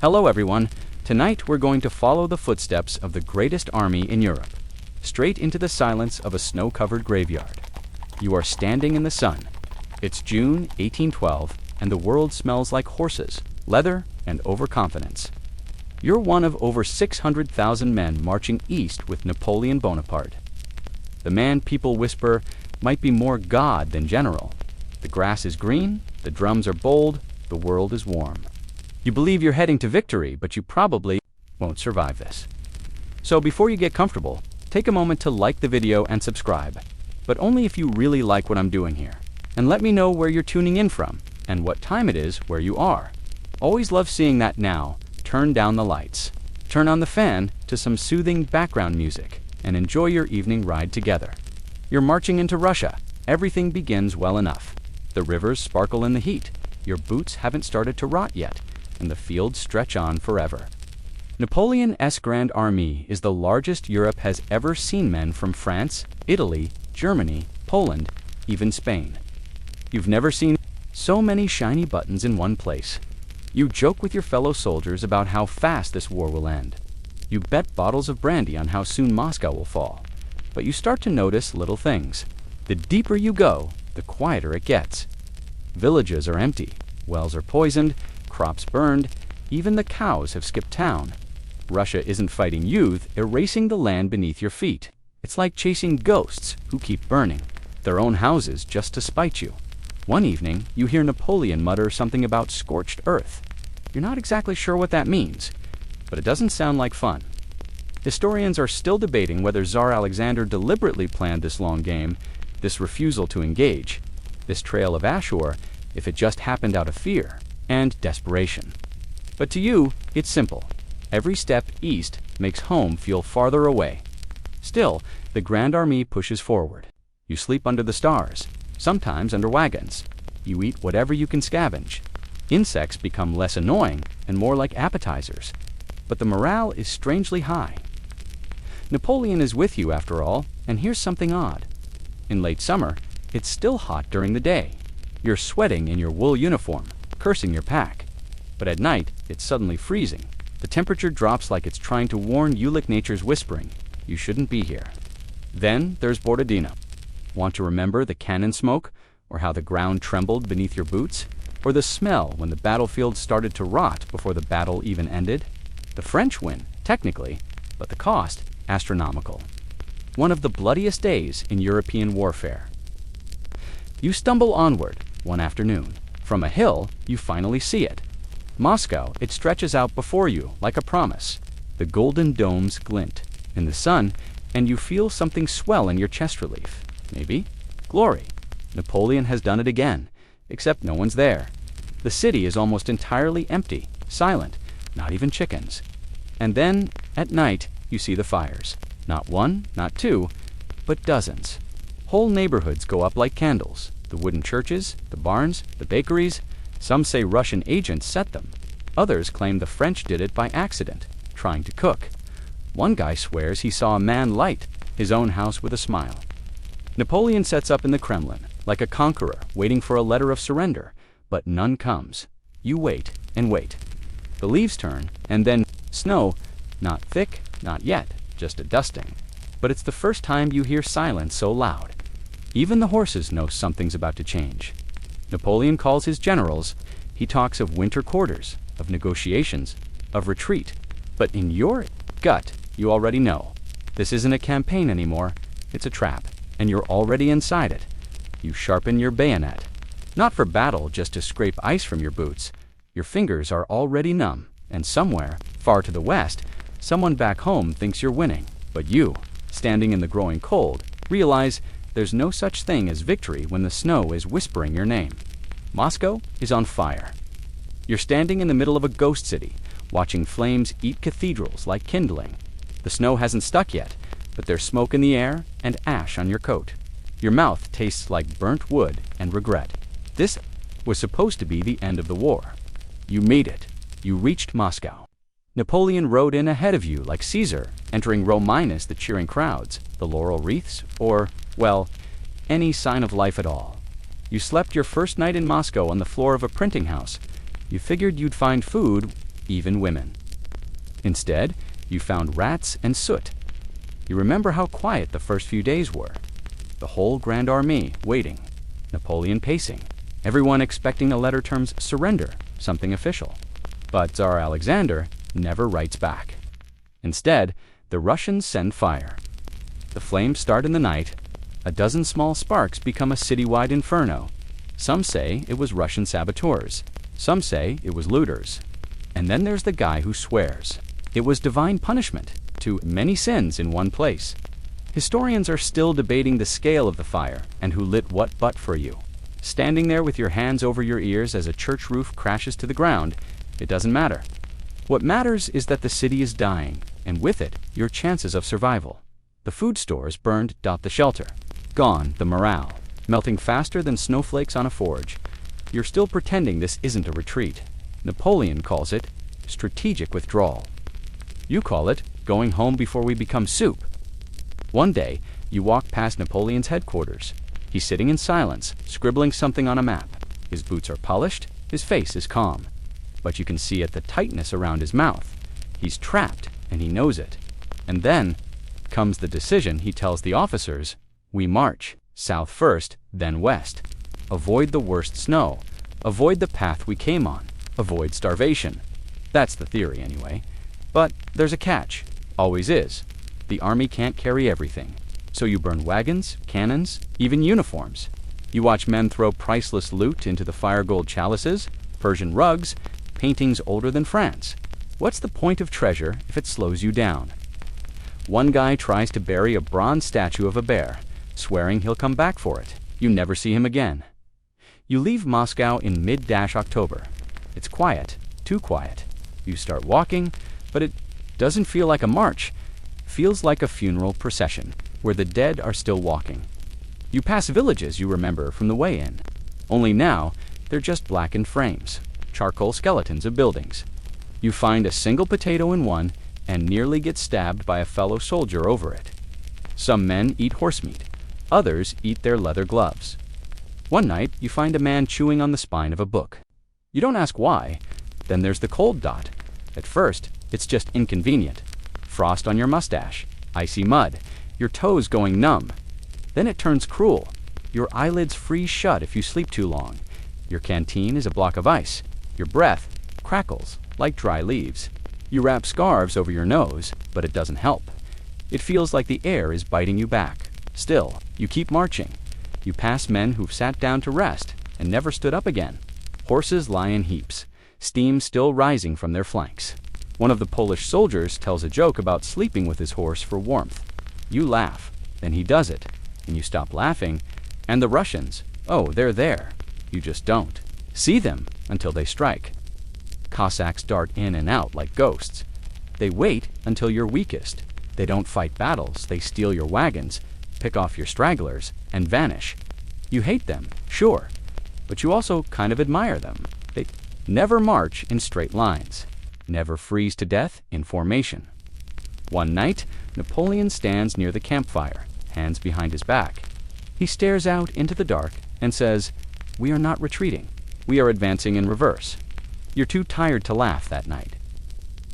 Hello everyone. Tonight we're going to follow the footsteps of the greatest army in Europe, straight into the silence of a snow-covered graveyard. You are standing in the sun. It's June 1812, and the world smells like horses, leather, and overconfidence. You're one of over 600,000 men marching east with Napoleon Bonaparte. The man people whisper might be more god than general. The grass is green, the drums are bold, the world is warm. You believe you're heading to victory, but you probably won't survive this. So before you get comfortable, take a moment to like the video and subscribe, but only if you really like what I'm doing here. And let me know where you're tuning in from and what time it is where you are. Always love seeing that now. Turn down the lights, turn on the fan to some soothing background music, and enjoy your evening ride together. You're marching into Russia. Everything begins well enough. The rivers sparkle in the heat. Your boots haven't started to rot yet, and the fields stretch on forever. Napoleon's Grand Army is the largest Europe has ever seen. Men from France, Italy, Germany, Poland, even Spain. You've never seen so many shiny buttons in one place. You joke with your fellow soldiers about how fast this war will end. You bet bottles of brandy on how soon Moscow will fall. But you start to notice little things. The deeper you go, the quieter it gets. Villages are empty, wells are poisoned, crops burned, even the cows have skipped town. Russia isn't fighting youth, erasing the land beneath your feet. It's like chasing ghosts who keep burning their own houses just to spite you. One evening, you hear Napoleon mutter something about scorched earth. You're not exactly sure what that means, but it doesn't sound like fun. Historians are still debating whether Tsar Alexander deliberately planned this long game, this refusal to engage, this trail of Ashur, if it just happened out of fear and desperation. But to you, it's simple. Every step east makes home feel farther away. Still, the Grand Army pushes forward. You sleep under the stars, sometimes under wagons. You eat whatever you can scavenge. Insects become less annoying and more like appetizers. But the morale is strangely high. Napoleon is with you after all, and here's something odd. In late summer, it's still hot during the day. You're sweating in your wool uniform, cursing your pack. But at night, it's suddenly freezing. The temperature drops like it's trying to warn you, like nature's whispering, you shouldn't be here. Then there's Borodino. Want to remember the cannon smoke, or how the ground trembled beneath your boots, or the smell when the battlefield started to rot before the battle even ended? The French win, technically, but the cost, astronomical. One of the bloodiest days in European warfare. You stumble onward one afternoon. From a hill, you finally see it. Moscow, it stretches out before you like a promise. The golden domes glint in the sun, and you feel something swell in your chest relief. Maybe glory. Napoleon has done it again, except no one's there. The city is almost entirely empty, silent, not even chickens. And then, at night, you see the fires. Not one, not two, but dozens. Whole neighborhoods go up like candles. The wooden churches, the barns, the bakeries. Some say Russian agents set them. Others claim the French did it by accident, trying to cook. One guy swears he saw a man light his own house with a smile. Napoleon sets up in the Kremlin, like a conqueror waiting for a letter of surrender, but none comes. You wait and wait. The leaves turn, and then snow, not thick, not yet, just a dusting. But it's the first time you hear silence so loud. Even the horses know something's about to change. Napoleon calls his generals. He talks of winter quarters, of negotiations, of retreat. But in your gut, you already know. This isn't a campaign anymore. It's a trap, and you're already inside it. You sharpen your bayonet. Not for battle, just to scrape ice from your boots. Your fingers are already numb, and somewhere, far to the west, someone back home thinks you're winning. But you, standing in the growing cold, realize there's no such thing as victory when the snow is whispering your name. Moscow is on fire. You're standing in the middle of a ghost city, watching flames eat cathedrals like kindling. The snow hasn't stuck yet, but there's smoke in the air and ash on your coat. Your mouth tastes like burnt wood and regret. This was supposed to be the end of the war. You made it. You reached Moscow. Napoleon rode in ahead of you like Caesar, entering Rome minus the cheering crowds, the laurel wreaths, or, well, any sign of life at all. You slept your first night in Moscow on the floor of a printing house. You figured you'd find food even women. Instead, you found rats and soot. You remember how quiet the first few days were. The whole Grand Army waiting, Napoleon pacing, everyone expecting a letter terms surrender, something official. But Tsar Alexander never writes back. Instead, the Russians send fire. The flames start in the night. A dozen small sparks become a citywide inferno. Some say it was Russian saboteurs. Some say it was looters. And then there's the guy who swears it was divine punishment to many sins in one place. Historians are still debating the scale of the fire and who lit what butt for you. Standing there with your hands over your ears as a church roof crashes to the ground, it doesn't matter. What matters is that the city is dying, and with it, your chances of survival. The food stores burned dot the shelter. Gone the morale, melting faster than snowflakes on a forge. You're still pretending this isn't a retreat. Napoleon calls it strategic withdrawal. You call it going home before we become soup. One day, you walk past Napoleon's headquarters. He's sitting in silence, scribbling something on a map. His boots are polished, his face is calm. But you can see at the tightness around his mouth. He's trapped, and he knows it. And then comes the decision. He tells the officers, we march, south first, then west. Avoid the worst snow. Avoid the path we came on. Avoid starvation. That's the theory, anyway. But there's a catch. Always is. The army can't carry everything. So you burn wagons, cannons, even uniforms. You watch men throw priceless loot into the fire-gold chalices, Persian rugs, paintings older than France. What's the point of treasure if it slows you down? One guy tries to bury a bronze statue of a bear, swearing he'll come back for it. You never see him again. You leave Moscow in mid-October. It's quiet, too quiet. You start walking, but it doesn't feel like a march. It feels like a funeral procession, where the dead are still walking. You pass villages you remember from the way in. Only now, they're just blackened frames, charcoal skeletons of buildings. You find a single potato in one and nearly get stabbed by a fellow soldier over it. Some men eat horse meat. Others eat their leather gloves. One night, you find a man chewing on the spine of a book. You don't ask why. Then there's the cold dot. At first, it's just inconvenient. Frost on your mustache, icy mud, your toes going numb. Then it turns cruel. Your eyelids freeze shut if you sleep too long. Your canteen is a block of ice. Your breath crackles like dry leaves. You wrap scarves over your nose, but it doesn't help. It feels like the air is biting you back. Still, you keep marching. You pass men who've sat down to rest and never stood up again. Horses lie in heaps, steam still rising from their flanks. One of the Polish soldiers tells a joke about sleeping with his horse for warmth. You laugh, then he does it, and you stop laughing, and the Russians, oh, they're there. You just don't see them until they strike. Cossacks dart in and out like ghosts. They wait until you're weakest. They don't fight battles, they steal your wagons, pick off your stragglers, and vanish. You hate them, sure, but you also kind of admire them. They never march in straight lines, never freeze to death in formation. One night, Napoleon stands near the campfire, hands behind his back. He stares out into the dark and says, "We are not retreating. We are advancing in reverse." You're too tired to laugh that night.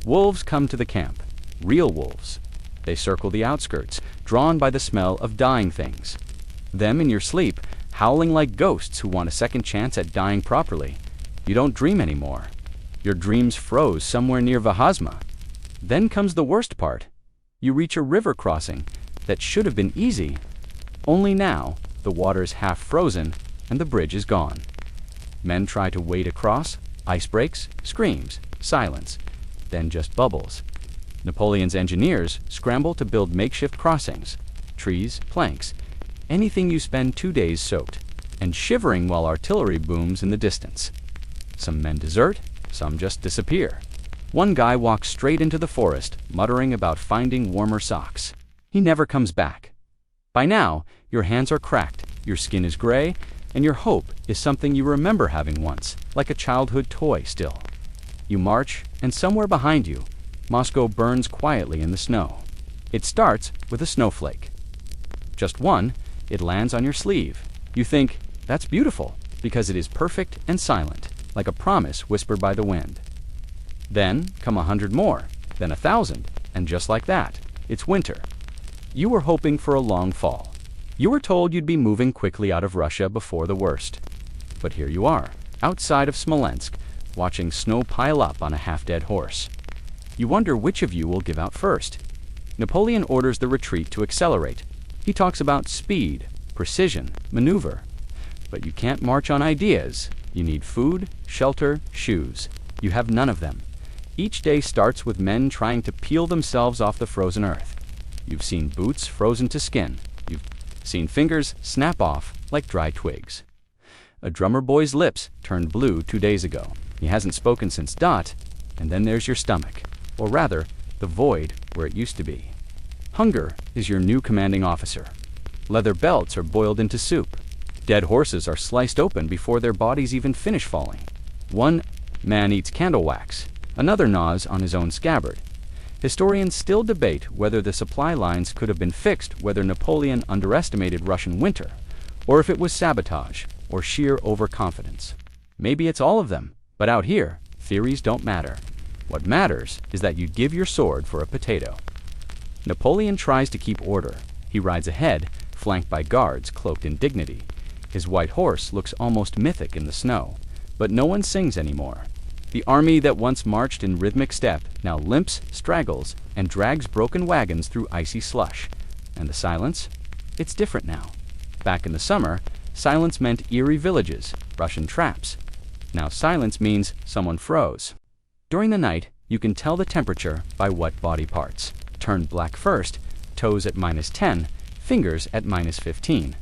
Wolves come to the camp, real wolves. They circle the outskirts, drawn by the smell of dying things. Them in your sleep, howling like ghosts who want a second chance at dying properly. You don't dream anymore. Your dreams froze somewhere near Vahazma. Then comes the worst part. You reach a river crossing that should have been easy. Only now, the water's half frozen and the bridge is gone. Men try to wade across, ice breaks, screams, silence, then just bubbles. Napoleon's engineers scramble to build makeshift crossings, trees, planks, anything you spend 2 days soaked, and shivering while artillery booms in the distance. Some men desert, some just disappear. One guy walks straight into the forest, muttering about finding warmer socks. He never comes back. By now, your hands are cracked, your skin is gray, and your hope is something you remember having once, like a childhood toy still. You march, and somewhere behind you, Moscow burns quietly in the snow. It starts with a snowflake. Just one, it lands on your sleeve. You think, that's beautiful, because it is perfect and silent, like a promise whispered by the wind. Then come 100 more, then 1,000, and just like that, it's winter. You were hoping for a long fall. You were told you'd be moving quickly out of Russia before the worst. But here you are, outside of Smolensk, watching snow pile up on a half-dead horse. You wonder which of you will give out first. Napoleon orders the retreat to accelerate. He talks about speed, precision, maneuver. But you can't march on ideas. You need food, shelter, shoes. You have none of them. Each day starts with men trying to peel themselves off the frozen earth. You've seen boots frozen to skin. You've seen fingers snap off like dry twigs. A drummer boy's lips turned blue 2 days ago. He hasn't spoken since dot, and then there's your stomach, or rather, the void where it used to be. Hunger is your new commanding officer. Leather belts are boiled into soup. Dead horses are sliced open before their bodies even finish falling. One man eats candle wax. Another gnaws on his own scabbard. Historians still debate whether the supply lines could have been fixed, whether Napoleon underestimated Russian winter, or if it was sabotage or sheer overconfidence. Maybe it's all of them, but out here, theories don't matter. What matters is that you give your sword for a potato. Napoleon tries to keep order. He rides ahead, flanked by guards cloaked in dignity. His white horse looks almost mythic in the snow, but no one sings anymore. The army that once marched in rhythmic step now limps, straggles, and drags broken wagons through icy slush. And the silence? It's different now. Back in the summer, silence meant eerie villages, Russian traps. Now silence means someone froze. During the night, you can tell the temperature by what body parts. Turned black first, toes at -10, fingers at -15.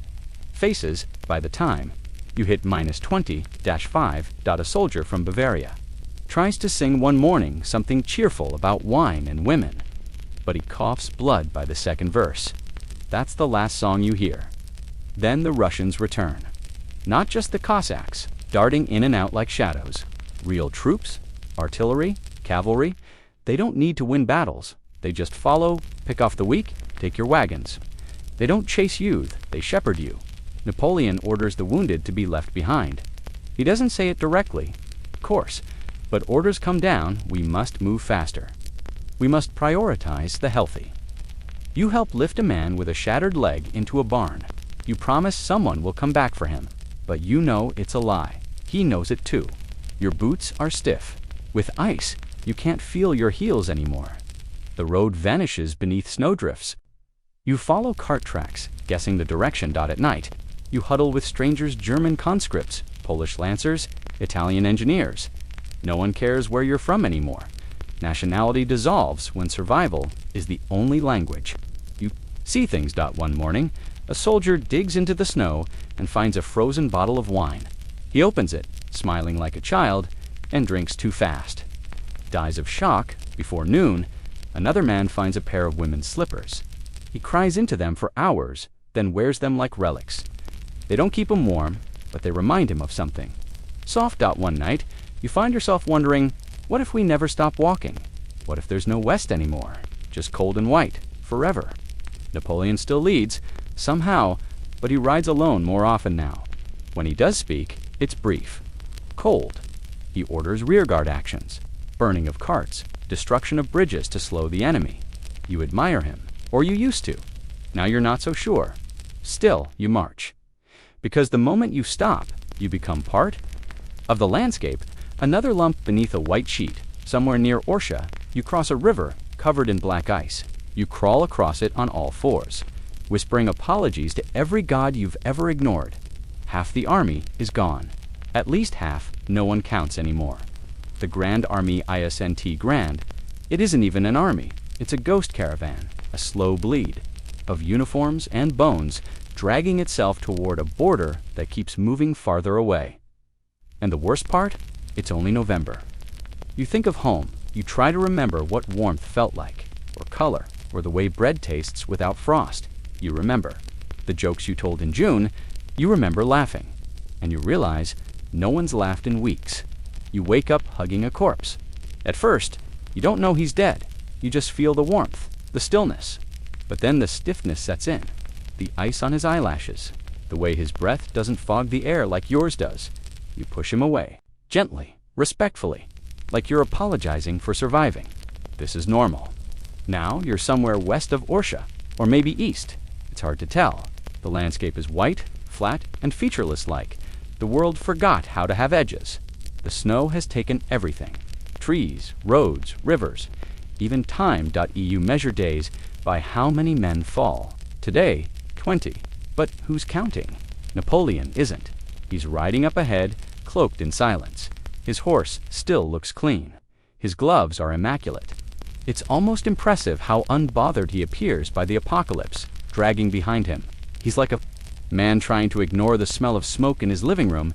Faces by the time. You hit -20-5. A soldier from Bavaria tries to sing one morning something cheerful about wine and women, but he coughs blood by the second verse. That's the last song you hear. Then the Russians return. Not just the Cossacks, darting in and out like shadows. Real troops, artillery, cavalry. They don't need to win battles. They just follow, pick off the weak, take your wagons. They don't chase you, they shepherd you. Napoleon orders the wounded to be left behind. He doesn't say it directly, of course, but orders come down, we must move faster. We must prioritize the healthy. You help lift a man with a shattered leg into a barn. You promise someone will come back for him, but you know it's a lie. He knows it too. Your boots are stiff. With ice, you can't feel your heels anymore. The road vanishes beneath snowdrifts. You follow cart tracks, guessing the direction. At night, you huddle with strangers, German conscripts, Polish lancers, Italian engineers. No one cares where you're from anymore. Nationality dissolves when survival is the only language. You see things. One morning, a soldier digs into the snow and finds a frozen bottle of wine. He opens it, smiling like a child, and drinks too fast. Dies of shock. Before noon, another man finds a pair of women's slippers. He cries into them for hours, then wears them like relics. They don't keep him warm, but they remind him of something. Soft. One night, you find yourself wondering, what if we never stop walking? What if there's no west anymore? Just cold and white, forever. Napoleon still leads, somehow, but he rides alone more often now. When he does speak, it's brief. Cold. He orders rearguard actions, burning of carts, destruction of bridges to slow the enemy. You admire him, or you used to. Now you're not so sure. Still, you march. Because the moment you stop, you become part of the landscape. Another lump beneath a white sheet, somewhere near Orsha, you cross a river covered in black ice. You crawl across it on all fours, whispering apologies to every god you've ever ignored. Half the army is gone. At least half, no one counts anymore. The Grand Army isn't grand. It isn't even an army. It's a ghost caravan, a slow bleed, of uniforms and bones dragging itself toward a border that keeps moving farther away. And the worst part? It's only November. You think of home. You try to remember what warmth felt like, or color, or the way bread tastes without frost. You remember. The jokes you told in June, you remember laughing. And you realize no one's laughed in weeks. You wake up hugging a corpse. At first, you don't know he's dead. You just feel the warmth, the stillness. But then the stiffness sets in. The ice on his eyelashes. The way his breath doesn't fog the air like yours does. You push him away. Gently, respectfully. like you're apologizing for surviving. This is normal. Now you're somewhere west of Orsha, or maybe east. It's hard to tell. The landscape is white, flat, and featureless-like. The world forgot how to have edges. The snow has taken everything. Trees, roads, rivers, even time.eu measure days by how many men fall. Today, 20. But who's counting? Napoleon isn't. He's riding up ahead, cloaked in silence. His horse still looks clean. His gloves are immaculate. It's almost impressive how unbothered he appears by the apocalypse, dragging behind him. He's like a man trying to ignore the smell of smoke in his living room.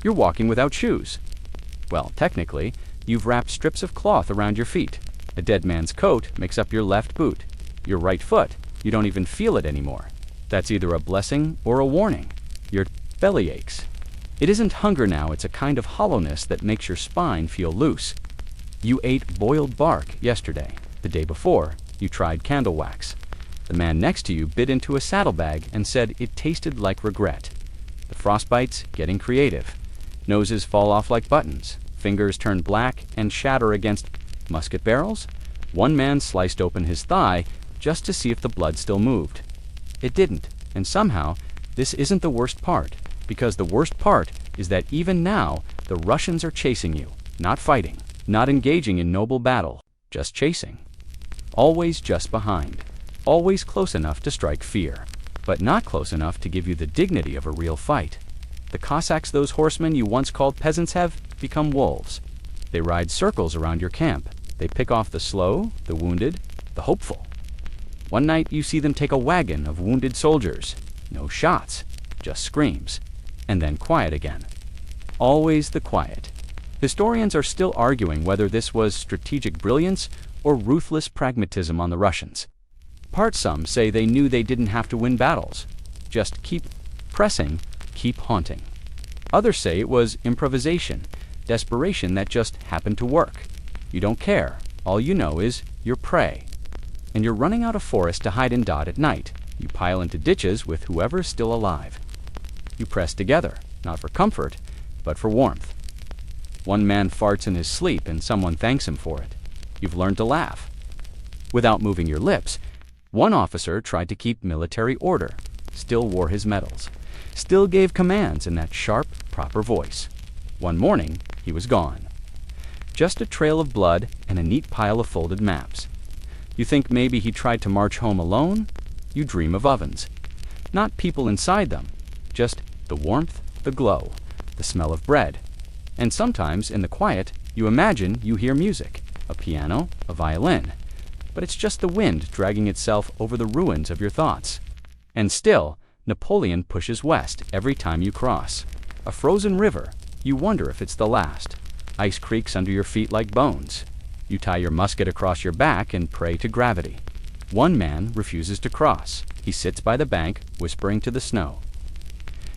You're walking without shoes. Well, technically, you've wrapped strips of cloth around your feet. A dead man's coat makes up your left boot. Your right foot, you don't even feel it anymore. That's either a blessing or a warning. Your belly aches. It isn't hunger now, it's a kind of hollowness that makes your spine feel loose. You ate boiled bark yesterday. The day before, you tried candle wax. The man next to you bit into a saddlebag and said it tasted like regret. The frostbite's getting creative. Noses fall off like buttons. Fingers turn black and shatter against musket barrels. One man sliced open his thigh just to see if the blood still moved. It didn't, and somehow, this isn't the worst part, because the worst part is that even now, the Russians are chasing you, not fighting, not engaging in noble battle, just chasing. Always just behind, always close enough to strike fear, but not close enough to give you the dignity of a real fight. The Cossacks, those horsemen you once called peasants, have become wolves. They ride circles around your camp. They pick off the slow, the wounded, the hopeful. One night you see them take a wagon of wounded soldiers. No shots, just screams, and then quiet again. Always the quiet. Historians are still arguing whether this was strategic brilliance or ruthless pragmatism on the Russians. Some say they knew they didn't have to win battles. Just keep pressing, keep haunting. Others say it was improvisation, desperation that just happened to work. You don't care. All you know is you're prey. And you're running out of forest to hide in dot at night. You pile into ditches with whoever's still alive. You press together, not for comfort, but for warmth. One man farts in his sleep and someone thanks him for it. You've learned to laugh. Without moving your lips, one officer tried to keep military order, still wore his medals, still gave commands in that sharp, proper voice. One morning, he was gone. Just a trail of blood and a neat pile of folded maps. You think maybe he tried to march home alone? You dream of ovens. Not people inside them, just the warmth, the glow, the smell of bread. And sometimes, in the quiet, you imagine you hear music, a piano, a violin. But it's just the wind dragging itself over the ruins of your thoughts. And still, Napoleon pushes west every time you cross. A frozen river, you wonder if it's the last. Ice creaks under your feet like bones. You tie your musket across your back and pray to gravity. One man refuses to cross. He sits by the bank, whispering to the snow.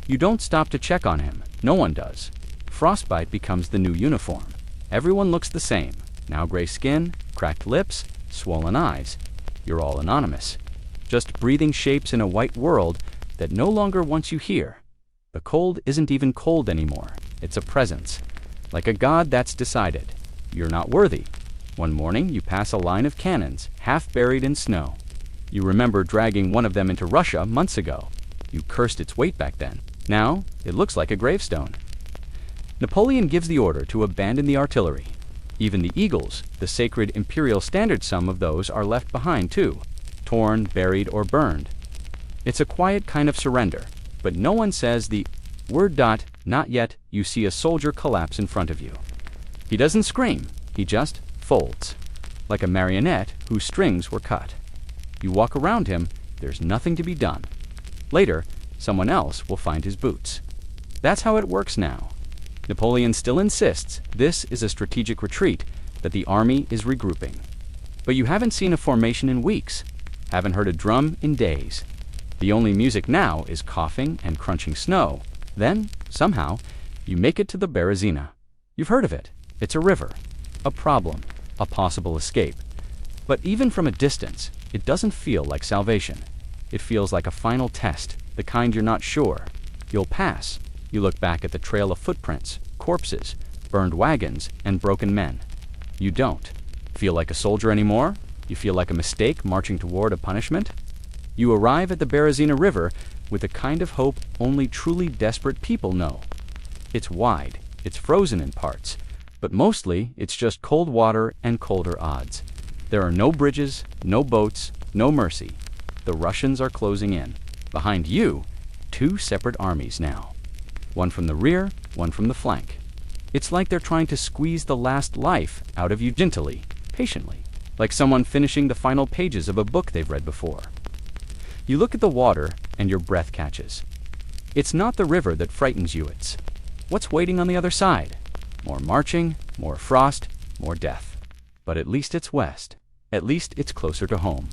You don't stop to check on him. No one does. Frostbite becomes the new uniform. Everyone looks the same. Now gray skin, cracked lips, swollen eyes. You're all anonymous. Just breathing shapes in a white world that no longer wants you here. The cold isn't even cold anymore. It's a presence. Like a god that's decided. You're not worthy. One morning you pass a line of cannons, half buried in snow. You remember dragging one of them into Russia months ago. You cursed its weight back then. Now, it looks like a gravestone. Napoleon gives the order to abandon the artillery. Even the eagles, the sacred imperial standard, some of those are left behind too, torn, buried, or burned. It's a quiet kind of surrender, but no one says the word. Not yet. You see a soldier collapse in front of you. He doesn't scream, he just folds, like a marionette whose strings were cut. You walk around him, there's nothing to be done. Later, someone else will find his boots. That's how it works now. Napoleon still insists this is a strategic retreat, that the army is regrouping. But you haven't seen a formation in weeks, haven't heard a drum in days. The only music now is coughing and crunching snow. Then, somehow, you make it to the Berezina. You've heard of it. It's a river, a problem, a possible escape. But even from a distance, it doesn't feel like salvation. It feels like a final test, the kind you're not sure. You'll pass. You look back at the trail of footprints, corpses, burned wagons, and broken men. You don't feel like a soldier anymore? You feel like a mistake marching toward a punishment? You arrive at the Berezina River with a kind of hope only truly desperate people know. It's wide, it's frozen in parts, but mostly it's just cold water and colder odds. There are no bridges, no boats, no mercy. The Russians are closing in. Behind you, two separate armies now. One from the rear, one from the flank. It's like they're trying to squeeze the last life out of you gently, patiently, like someone finishing the final pages of a book they've read before. You look at the water and your breath catches. It's not the river that frightens you, it's what's waiting on the other side. More marching, more frost, more death. But at least it's west. At least it's closer to home.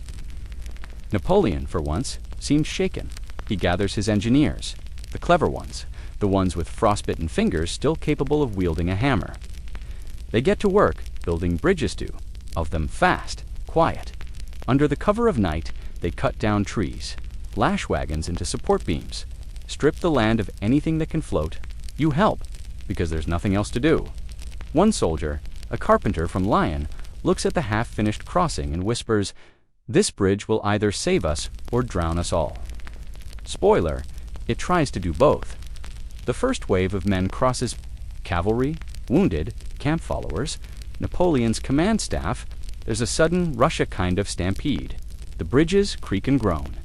Napoleon, for once, seems shaken. He gathers his engineers, the clever ones, the ones with frostbitten fingers still capable of wielding a hammer. They get to work building bridges too, of them fast, quiet. Under the cover of night, they cut down trees, lash wagons into support beams, strip the land of anything that can float. You help, because there's nothing else to do. One soldier, a carpenter from Lyon, looks at the half-finished crossing and whispers, "This bridge will either save us or drown us all." Spoiler, it tries to do both. The first wave of men crosses cavalry, wounded, camp followers, Napoleon's command staff. There's a sudden Russia kind of stampede. The bridges creak and groan.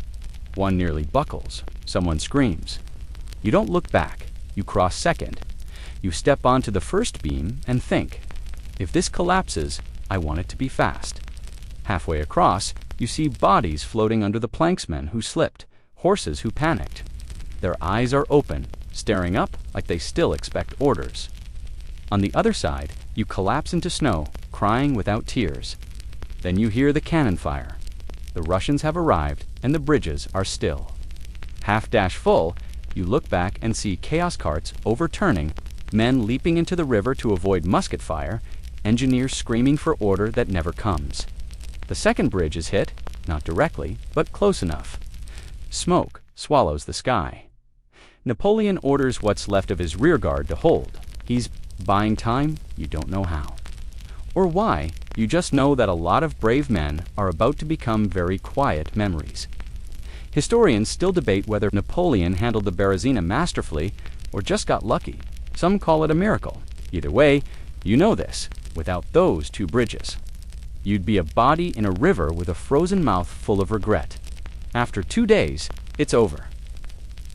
One nearly buckles. Someone screams. You don't look back. You cross second. You step onto the first beam and think, if this collapses, I want it to be fast. Halfway across, you see bodies floating under the planksmen who slipped, horses who panicked. Their eyes are open, staring up like they still expect orders. On the other side, you collapse into snow, crying without tears. Then you hear the cannon fire. The Russians have arrived, and the bridges are still. Half-dash full, you look back and see chaos carts overturning, men leaping into the river to avoid musket fire, engineers screaming for order that never comes. The second bridge is hit, not directly, but close enough. Smoke swallows the sky. Napoleon orders what's left of his rearguard to hold. He's buying time, you don't know how. Or why, you just know that a lot of brave men are about to become very quiet memories. Historians still debate whether Napoleon handled the Berezina masterfully or just got lucky. Some call it a miracle. Either way, you know this, without those two bridges, you'd be a body in a river with a frozen mouth full of regret. After 2 days, it's over.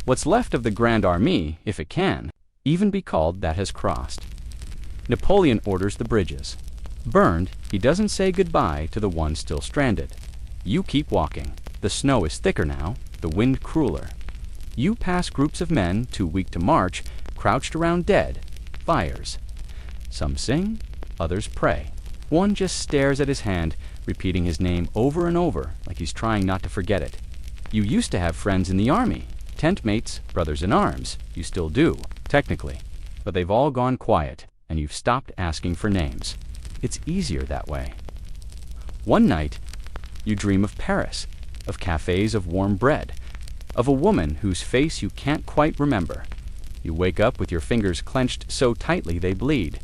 What's left of the Grand Army, if it can, even be called that has crossed. Napoleon orders the bridges. Burned, he doesn't say goodbye to the ones still stranded. You keep walking. The snow is thicker now, the wind crueler. You pass groups of men too weak to march, crouched around dead, fires. Some sing, others pray. One just stares at his hand, repeating his name over and over like he's trying not to forget it. You used to have friends in the army, tent mates, brothers in arms. You still do, technically. But they've all gone quiet, and you've stopped asking for names. It's easier that way. One night, you dream of Paris, of cafes of warm bread, of a woman whose face you can't quite remember. You wake up with your fingers clenched so tightly they bleed.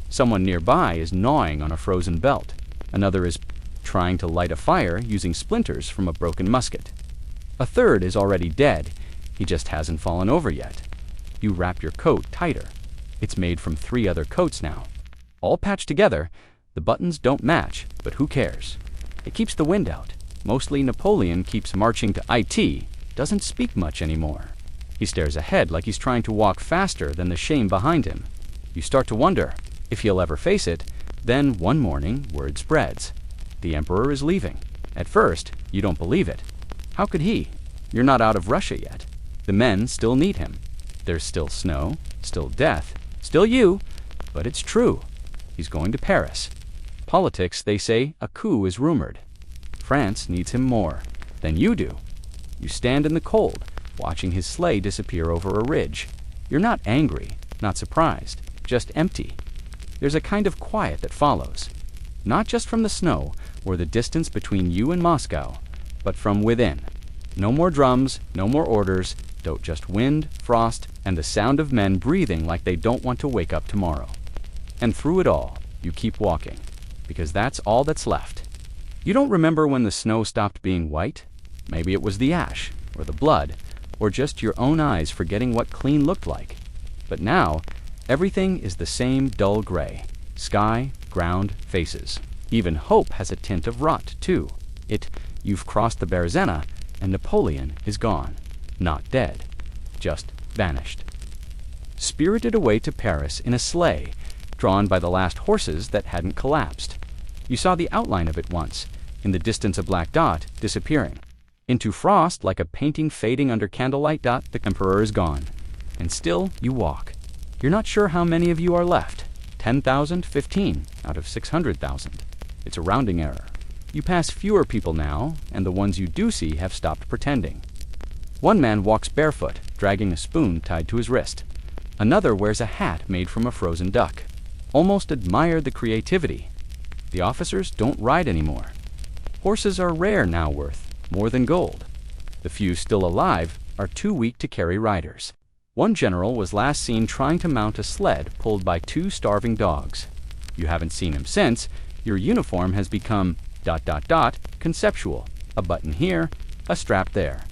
Someone nearby is gnawing on a frozen belt. Another is trying to light a fire using splinters from a broken musket. A third is already dead. He just hasn't fallen over yet. You wrap your coat tighter. It's made from 3 other coats now. All patched together, the buttons don't match, but who cares? It keeps the wind out. Mostly Napoleon keeps marching to IT, doesn't speak much anymore. He stares ahead like he's trying to walk faster than the shame behind him. You start to wonder if he'll ever face it. Then one morning, word spreads. The emperor is leaving. At first, you don't believe it. How could he? You're not out of Russia yet. The men still need him. There's still snow, still death, still you, but it's true. He's going to Paris. Politics, they say, a coup is rumored. France needs him more than you do. You stand in the cold, watching his sleigh disappear over a ridge. You're not angry, not surprised, just empty. There's a kind of quiet that follows. Not just from the snow or the distance between you and Moscow, but from within. No more drums, no more orders, just wind, frost, and the sound of men breathing like they don't want to wake up tomorrow. And through it all, you keep walking, because that's all that's left. You don't remember when the snow stopped being white? Maybe it was the ash, or the blood, or just your own eyes forgetting what clean looked like. But now, everything is the same dull gray. Sky, ground, faces. Even hope has a tint of rot, too. You've crossed the Berezina, and Napoleon is gone. Not dead. Just vanished. Spirited away to Paris in a sleigh, drawn by the last horses that hadn't collapsed. You saw the outline of it once, in the distance a black dot disappearing. Into frost, like a painting fading under candlelight, the emperor is gone. And still you walk. You're not sure how many of you are left. 10,000, 15 out of 600,000. It's a rounding error. You pass fewer people now, and the ones you do see have stopped pretending. One man walks barefoot, dragging a spoon tied to his wrist. Another wears a hat made from a frozen duck. Almost admire the creativity. The officers don't ride anymore. Horses are rare now, worth more than gold. The few still alive are too weak to carry riders. One general was last seen trying to mount a sled pulled by 2 starving dogs. You haven't seen him since. Your uniform has become ... conceptual. A button here, a strap there.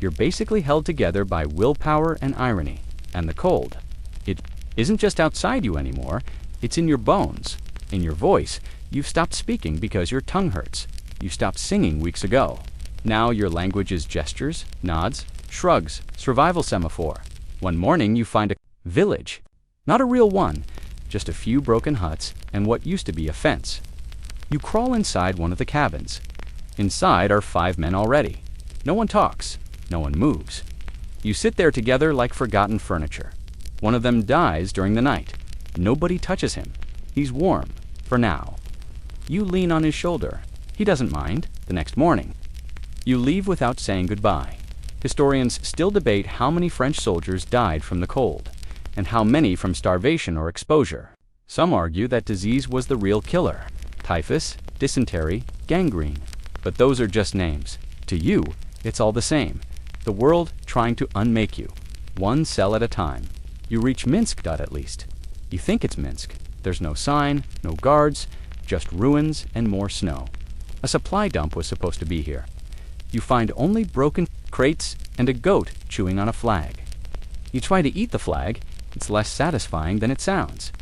You're basically held together by willpower and irony, and the cold. It isn't just outside you anymore, it's in your bones, in your voice. You've stopped speaking because your tongue hurts. You stopped singing weeks ago. Now your language is gestures, nods, shrugs, survival semaphore. One morning you find a village. Not a real one, just a few broken huts and what used to be a fence. You crawl inside one of the cabins. Inside are 5 men already. No one talks. No one moves. You sit there together like forgotten furniture. One of them dies during the night. Nobody touches him. He's warm, for now. You lean on his shoulder. He doesn't mind. The next morning, you leave without saying goodbye. Historians still debate how many French soldiers died from the cold, and how many from starvation or exposure. Some argue that disease was the real killer. Typhus, dysentery, gangrene. But those are just names. To you, it's all the same. The world trying to unmake you, one cell at a time. You reach Minsk, at least. You think it's Minsk. There's no sign, no guards, just ruins and more snow. A supply dump was supposed to be here. You find only broken crates and a goat chewing on a flag. You try to eat the flag. It's less satisfying than it sounds.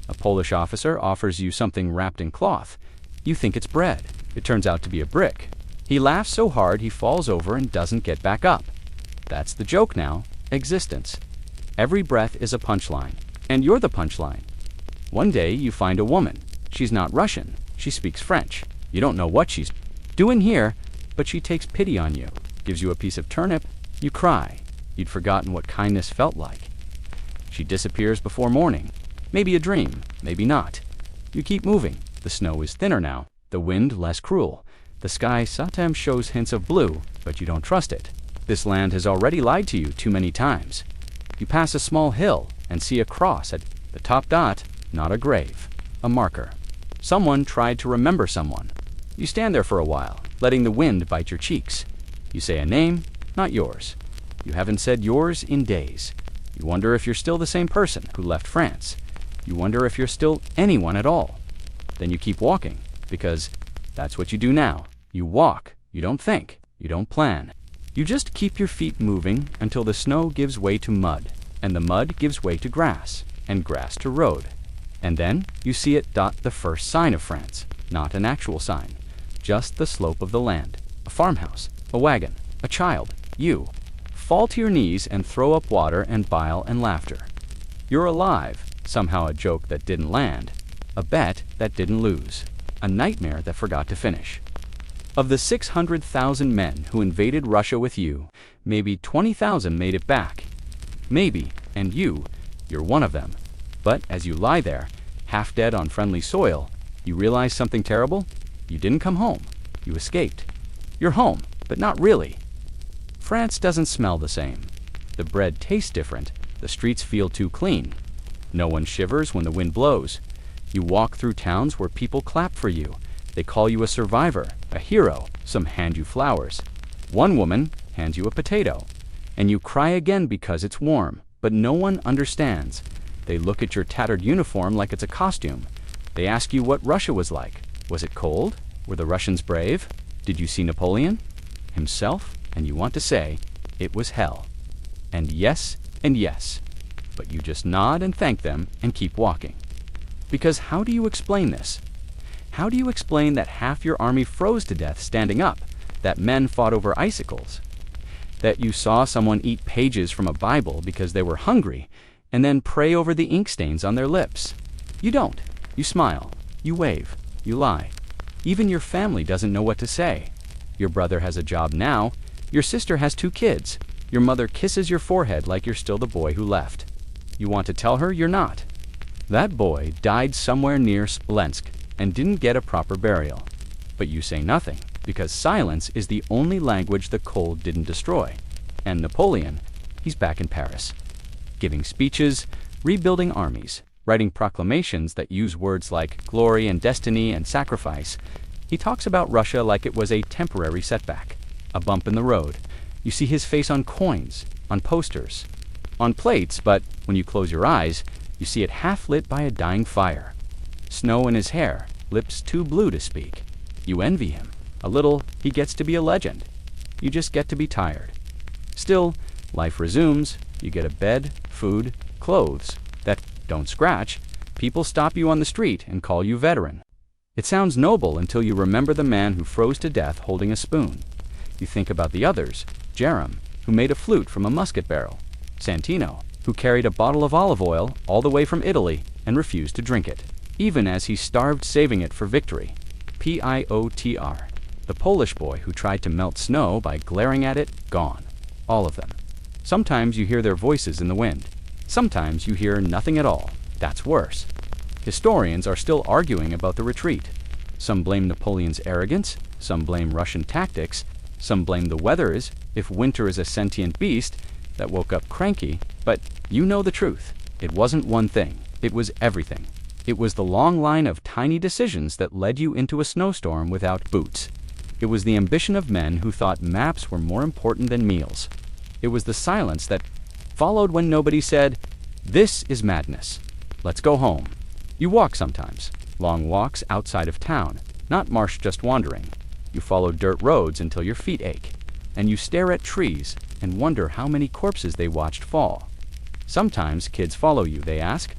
A Polish officer offers you something wrapped in cloth. You think it's bread. It turns out to be a brick. He laughs so hard he falls over and doesn't get back up. That's the joke now. Existence. Every breath is a punchline. And you're the punchline. One day you find a woman. She's not Russian. She speaks French. You don't know what she's doing here, but she takes pity on you, gives you a piece of turnip. You cry. You'd forgotten what kindness felt like. She disappears before morning. Maybe a dream, maybe not. You keep moving. The snow is thinner now, the wind less cruel. The sky sometimes shows hints of blue, but you don't trust it. This land has already lied to you too many times. You pass a small hill and see a cross at the top dot, not a grave, a marker. Someone tried to remember someone. You stand there for a while, letting the wind bite your cheeks. You say a name, not yours. You haven't said yours in days. You wonder if you're still the same person who left France. You wonder if you're still anyone at all. Then you keep walking, because that's what you do now. You walk. You don't think. You don't plan. You just keep your feet moving until the snow gives way to mud, and the mud gives way to grass, and grass to road. And then you see it the first sign of France, not an actual sign, just the slope of the land, a farmhouse, a wagon, a child, you. Fall to your knees and throw up water and bile and laughter. You're alive, somehow a joke that didn't land, a bet that didn't lose, a nightmare that forgot to finish. Of the 600,000 men who invaded Russia with you, maybe 20,000 made it back. Maybe, and you're one of them. But as you lie there, half dead on friendly soil, you realize something terrible. You didn't come home. You escaped. You're home, but not really. France doesn't smell the same. The bread tastes different. The streets feel too clean. No one shivers when the wind blows. You walk through towns where people clap for you. They call you a survivor, a hero. Some hand you flowers. One woman hands you a potato. And you cry again because it's warm, but no one understands. They look at your tattered uniform like it's a costume. They ask you what Russia was like. Was it cold? Were the Russians brave? Did you see Napoleon himself? And you want to say, it was hell. And yes, but you just nod and thank them and keep walking. Because how do you explain this? How do you explain that half your army froze to death standing up, that men fought over icicles, that you saw someone eat pages from a Bible because they were hungry, and then pray over the ink stains on their lips? You don't. You smile. You wave. You lie. Even your family doesn't know what to say. Your brother has a job now. Your sister has 2 kids. Your mother kisses your forehead like you're still the boy who left. You want to tell her you're not. That boy died somewhere near Smolensk and didn't get a proper burial. But you say nothing, because silence is the only language the cold didn't destroy. And Napoleon, he's back in Paris, giving speeches, rebuilding armies, writing proclamations that use words like glory and destiny and sacrifice. He talks about Russia like it was a temporary setback, a bump in the road. You see his face on coins, on posters, on plates, but when you close your eyes, you see it half lit by a dying fire. Snow in his hair, lips too blue to speak. You envy him. A little, he gets to be a legend. You just get to be tired. Still, life resumes. You get a bed, food, clothes that don't scratch. People stop you on the street and call you veteran. It sounds noble until you remember the man who froze to death holding a spoon. You think about the others, Jerem, who made a flute from a musket barrel, Santino, who carried a bottle of olive oil all the way from Italy and refused to drink it, even as he starved saving it for victory, Piotr, the Polish boy who tried to melt snow by glaring at it, gone. All of them. Sometimes you hear their voices in the wind. Sometimes you hear nothing at all. That's worse. Historians are still arguing about the retreat. Some blame Napoleon's arrogance, some blame Russian tactics, some blame the weather if winter is a sentient beast that woke up cranky, but you know the truth. It wasn't one thing. It was everything. It was the long line of tiny decisions that led you into a snowstorm without boots. It was the ambition of men who thought maps were more important than meals. It was the silence that followed when nobody said, "This is madness. Let's go home." You walk sometimes, long walks outside of town, not march just wandering. You follow dirt roads until your feet ache, and you stare at trees and wonder how many corpses they watched fall. Sometimes kids follow you, they ask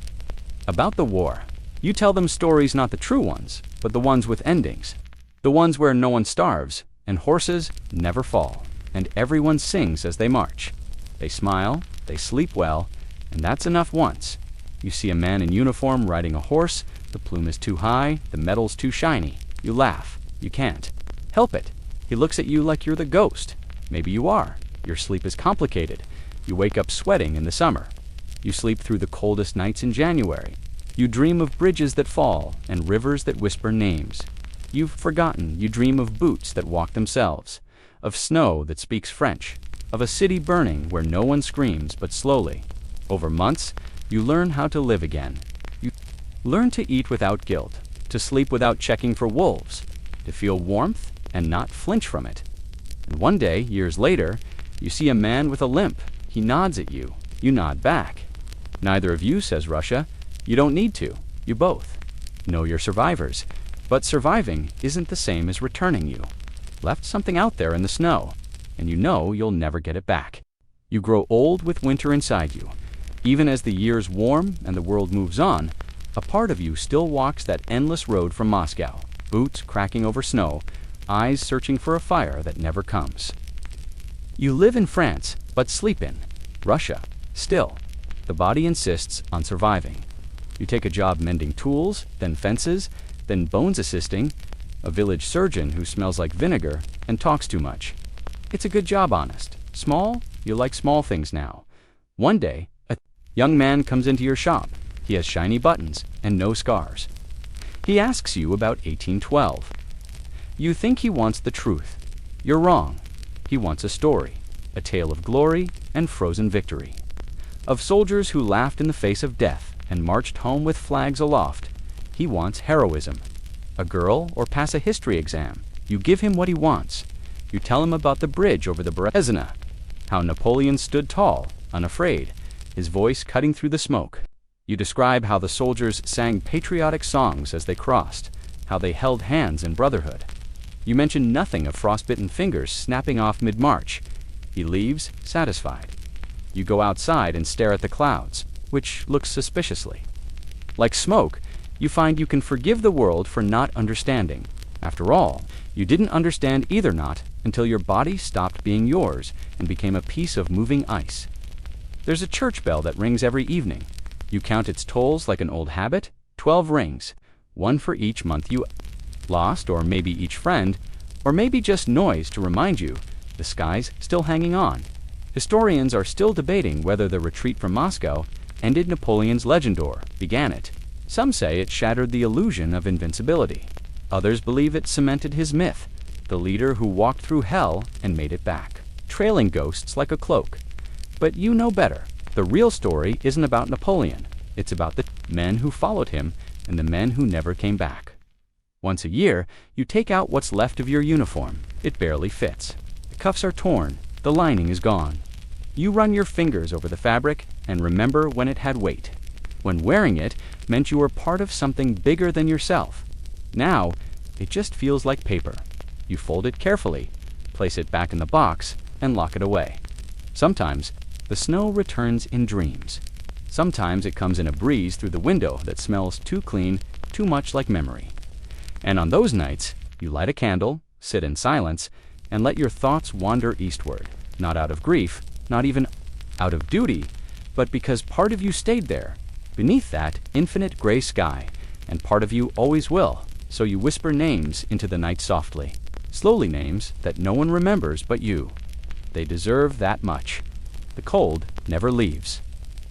about the war. You tell them stories, not the true ones, but the ones with endings. The ones where no one starves, and horses never fall, and everyone sings as they march. They smile, they sleep well, and that's enough once. You see a man in uniform riding a horse, the plume is too high, the metal's too shiny. You laugh. You can't help it. He looks at you like you're the ghost. Maybe you are. Your sleep is complicated. You wake up sweating in the summer. You sleep through the coldest nights in January. You dream of bridges that fall and rivers that whisper names. You've forgotten. You dream of boots that walk themselves, of snow that speaks French, of a city burning where no one screams but slowly. Over months, you learn how to live again. You learn to eat without guilt, to sleep without checking for wolves, to feel warmth and not flinch from it. And one day, years later, you see a man with a limp. He nods at you. You nod back. Neither of you says Russia. You don't need to. You both know you're survivors. But surviving isn't the same as returning. You left something out there in the snow, and you know you'll never get it back. You grow old with winter inside you. Even as the years warm and the world moves on, a part of you still walks that endless road from Moscow, boots cracking over snow, eyes searching for a fire that never comes. You live in France, but sleep in Russia. Still, the body insists on surviving. You take a job mending tools, then fences, then bones assisting, a village surgeon who smells like vinegar and talks too much. It's a good job, honest. Small, you like small things now. One day, a young man comes into your shop. He has shiny buttons and no scars. He asks you about 1812. You think he wants the truth. You're wrong. He wants a story, a tale of glory and frozen victory, of soldiers who laughed in the face of death and marched home with flags aloft. He wants heroism. A girl or pass a history exam. You give him what he wants. You tell him about the bridge over the Berezina, how Napoleon stood tall, unafraid, his voice cutting through the smoke. You describe how the soldiers sang patriotic songs as they crossed, how they held hands in brotherhood. You mention nothing of frostbitten fingers snapping off mid-march. He leaves, satisfied. You go outside and stare at the clouds, which looks suspiciously. Like smoke, you find you can forgive the world for not understanding. After all, you didn't understand either not until your body stopped being yours and became a piece of moving ice. There's a church bell that rings every evening. You count its tolls like an old habit, 12 rings, one for each month you lost, or maybe each friend, or maybe just noise to remind you the sky's still hanging on. Historians are still debating whether the retreat from Moscow ended Napoleon's legend or began it. Some say it shattered the illusion of invincibility. Others believe it cemented his myth, the leader who walked through hell and made it back, trailing ghosts like a cloak. But you know better. The real story isn't about Napoleon. It's about the men who followed him and the men who never came back. Once a year, you take out what's left of your uniform. It barely fits. The cuffs are torn. The lining is gone. You run your fingers over the fabric and remember when it had weight. When wearing it meant you were part of something bigger than yourself. Now, it just feels like paper. You fold it carefully, place it back in the box, and lock it away. Sometimes, the snow returns in dreams. Sometimes it comes in a breeze through the window that smells too clean, too much like memory. And on those nights, you light a candle, sit in silence, and let your thoughts wander eastward, not out of grief, not even out of duty, but because part of you stayed there, beneath that infinite gray sky, and part of you always will. So you whisper names into the night softly, slowly names that no one remembers but you. They deserve that much. The cold never leaves,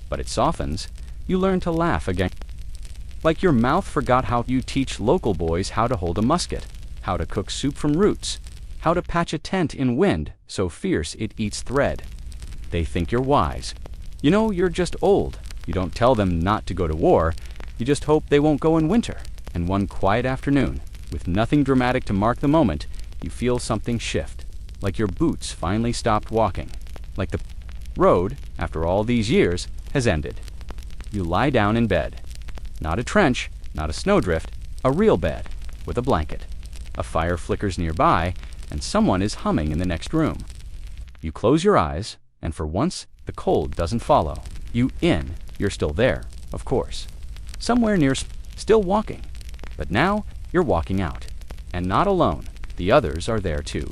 but it softens. You learn to laugh again. Like your mouth forgot how you teach local boys how to hold a musket, how to cook soup from roots, how to patch a tent in wind so fierce it eats thread. They think you're wise. You know you're just old. You don't tell them not to go to war. You just hope they won't go in winter. And one quiet afternoon, with nothing dramatic to mark the moment, you feel something shift, like your boots finally stopped walking, like the road, after all these years, has ended. You lie down in bed. Not a trench, not a snowdrift, a real bed, with a blanket. A fire flickers nearby, and someone is humming in the next room. You close your eyes, and for once, the cold doesn't follow. You're still there, of course. Somewhere near, still walking. But now, you're walking out. And not alone. The others are there too.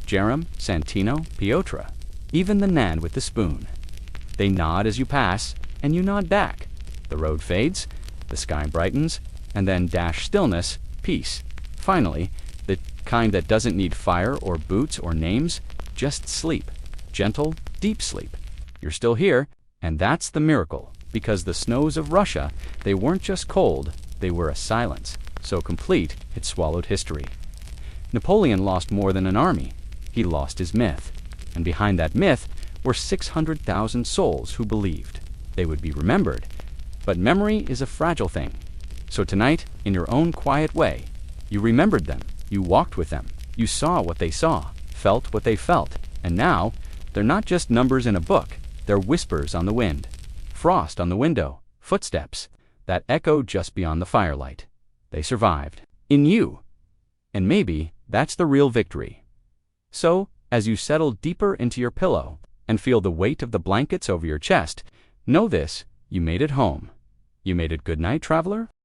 Jerem, Santino, Piotra. Even the Nan with the spoon. They nod as you pass, and you nod back. The road fades, the sky brightens, and then dash stillness, peace. Finally, the kind that doesn't need fire or boots or names, just sleep. Gentle, deep sleep. You're still here, and that's the miracle, because the snows of Russia, they weren't just cold, they were a silence, so complete it swallowed history. Napoleon lost more than an army. He lost his myth. And behind that myth were 600,000 souls who believed. They would be remembered. But memory is a fragile thing. So tonight, in your own quiet way, you remembered them. You walked with them. You saw what they saw, felt what they felt. And now, they're not just numbers in a book. They're whispers on the wind, frost on the window, footsteps that echo just beyond the firelight. They survived. In you. And maybe that's the real victory. So, as you settle deeper into your pillow and feel the weight of the blankets over your chest, know this: you made it home. You made it good night, traveler.